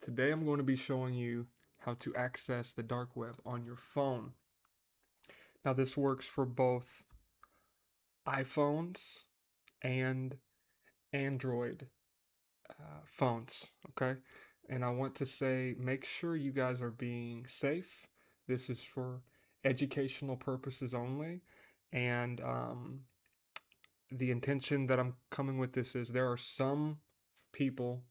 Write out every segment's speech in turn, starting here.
Today I'm going to be showing you how to access the dark web on your phone. Now this works for both iPhones and Android phones, okay? And I want to say make sure you guys are being safe. This is for educational purposes only. And the intention that I'm coming with this is there are some people,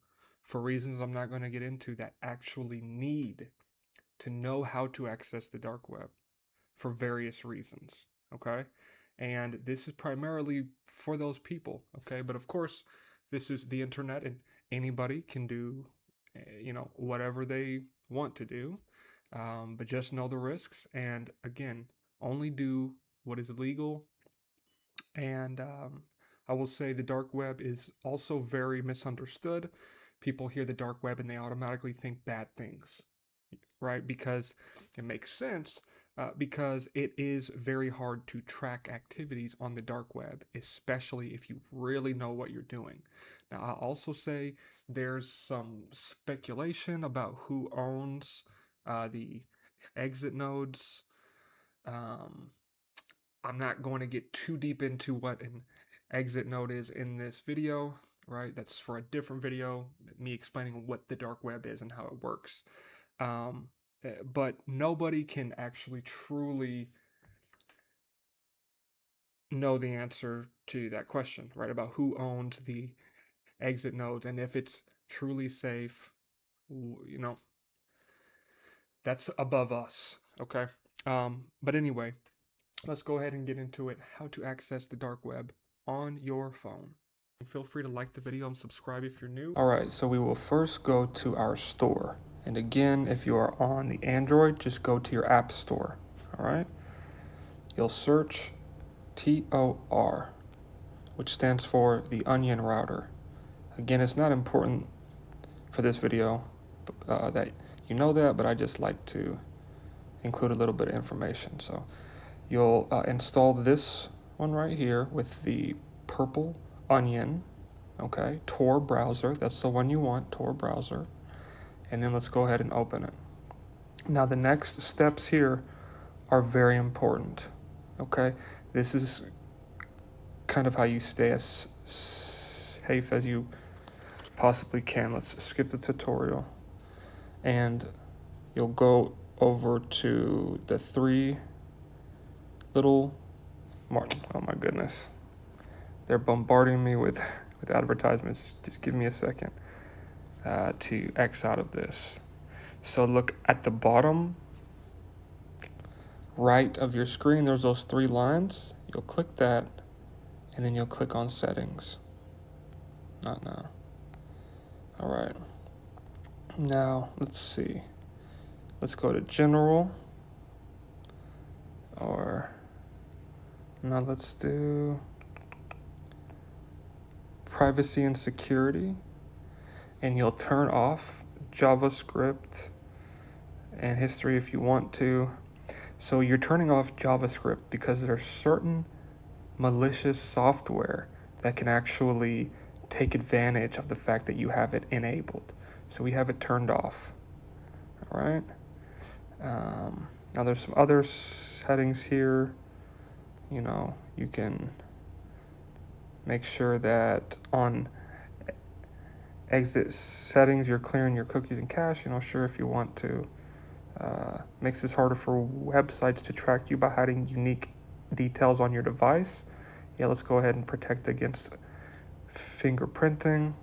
for reasons I'm not going to get into, that actually need to know how to access the dark web for various reasons, okay? And this is primarily for those people, okay? But of course, this is the internet and anybody can do, whatever they want to do. But just know the risks. And again, only do what is legal. And I will say the dark web is also very misunderstood. People hear the dark web and they automatically think bad things, right? Because it makes sense, because it is very hard to track activities on the dark web, especially if you really know what you're doing. Now, I'll also say there's some speculation about who owns the exit nodes. Um, I'm not going to get too deep into what an exit node is in this video, right? That's for a different video, me explaining what the dark web is and how it works. Um, but nobody can actually truly know the answer to that question, right? About who owns the exit nodes and if it's truly safe, that's above us, okay? But anyway, let's go ahead and get into it. How to access the dark web on your phone. Feel free to like the video and subscribe if you're new. All right, so we will first go to our store. And again, if you are on the Android, just go to your app store, all right? You'll search TOR, which stands for the Onion Router. Again, it's not important for this video that you know that, but I just like to include a little bit of information. So you'll install this one right here with the purple onion, okay? Tor browser, that's the one you want, Tor browser. And then let's go ahead and open it. Now the next steps here are very important, okay? This is kind of how you stay as safe as you possibly can. Let's skip the tutorial. And you'll go over to the three little oh my goodness. They're bombarding me with advertisements. Just give me a second to X out of this. So look at the bottom right of your screen. There's those three lines. You'll click that, and then you'll click on settings. Not now. All right. Now, let's see. Let's go to general. Or, now let's do privacy and security. And you'll turn off JavaScript and history if you want to. So you're turning off JavaScript because there's certain malicious software that can actually take advantage of the fact that you have it enabled. So we have it turned off. All right. Now there's some other settings here. You can make sure that on exit settings you're clearing your cookies and cache. Sure, if you want to. Makes this harder for websites to track you by hiding unique details on your device. Yeah, let's go ahead and protect against fingerprinting.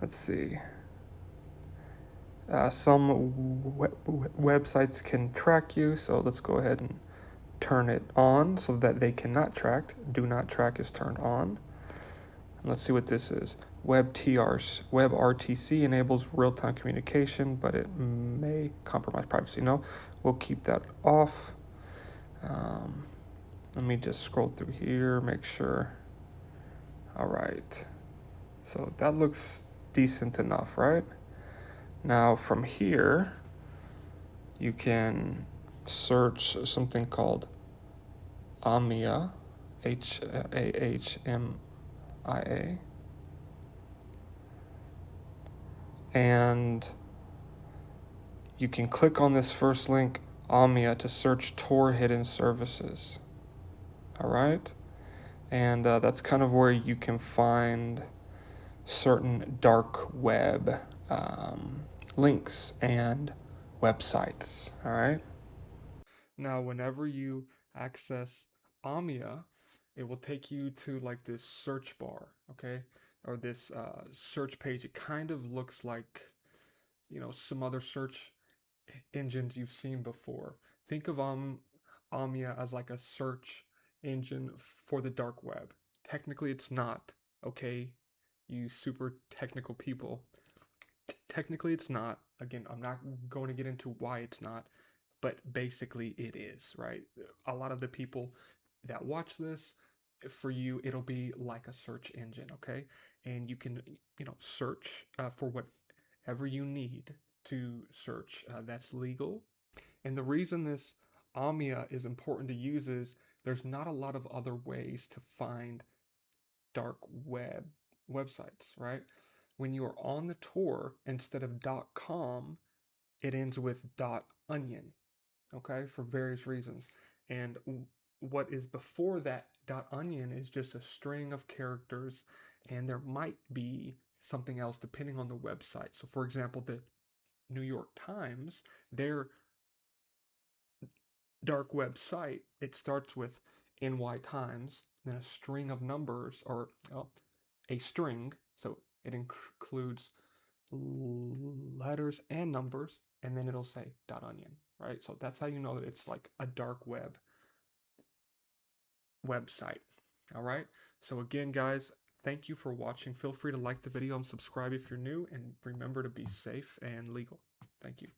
Let's see. Some websites can track you, so let's go ahead and turn it on so that they cannot track. Do not track is turned on. And let's see what this is. WebRTC enables real-time communication, but it may compromise privacy. No, we'll keep that off. Let me just scroll through here, make sure. All right. So that looks decent enough, right? Now from here, you can search something called Ahmia, Ahmia. And you can click on this first link, Ahmia, to search Tor hidden services. All right? And that's kind of where you can find certain dark web links and websites. All right? Now, whenever you access Ahmia, it will take you to like this search bar, okay? Or this search page. It kind of looks like, some other search engines you've seen before. Think of Ahmia as like a search engine for the dark web. Technically, it's not, okay? You super technical people. Technically, it's not. Again, I'm not going to get into why it's not, but basically it is, right? A lot of the people that watch this, for you, it'll be like a search engine, okay? And you can, search for whatever you need to search that's legal. And the reason this Amia is important to use is there's not a lot of other ways to find dark websites, right? When you are on the Tor, instead of .com, it ends with .onion, okay, for various reasons. And what is before that .onion is just a string of characters, and there might be something else depending on the website. So, for example, the New York Times, their dark web site, it starts with NY Times, then a string of numbers, or a string, so it includes letters and numbers, and then it'll say .onion, right? So that's how you know that it's like a dark website. All right. So again, guys, thank you for watching. Feel free to like the video and subscribe if you're new, and remember to be safe and legal. Thank you.